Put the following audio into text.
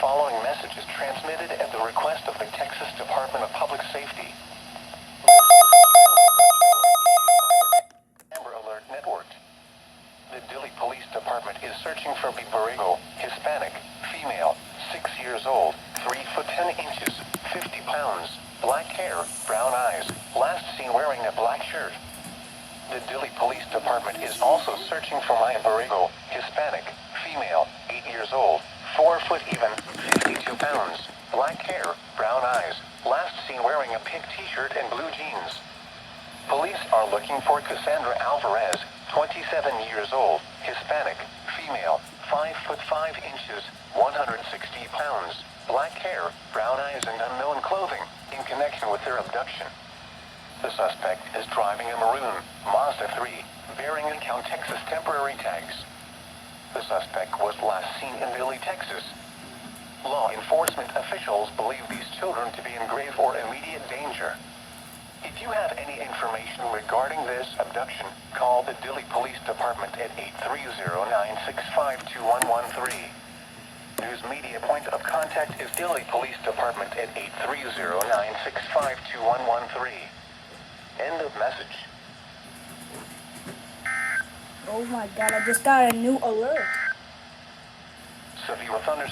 following message is transmitted at the request of the Texas Department of Public Safety. Amber Alert Network. The DILLEY Police Department is searching for BORREGO, Hispanic, female, 6 years old, 3 foot 10 inches, 50 pounds, black hair, brown eyes, last seen wearing a black shirt. The DILLEY Police Department is also searching for BORREGO, Hispanic, female, 8 years old, 4 foot even, 52 pounds, black hair, brown eyes, last seen wearing a pink t-shirt and blue jeans. Police are looking for Cassandra Alvarez, 27 years old, Hispanic, female, 5 foot 5 inches, 160 pounds, black hair, brown eyes and unknown clothing, in connection with their abduction. The suspect is driving a maroon Mazda 3, bearing UNKOWN, Texas temporary tags. The suspect was last seen in DILLEY, Texas. Law enforcement officials believe these children to be in grave or immediate danger. If you have any information regarding this abduction, call the DILLEY Police Department at 830-965-2113. News media point of contact is DILLEY Police Department at 830-965-2113. End of message. Oh my god, I just got a new alert. Severe thunderstorms.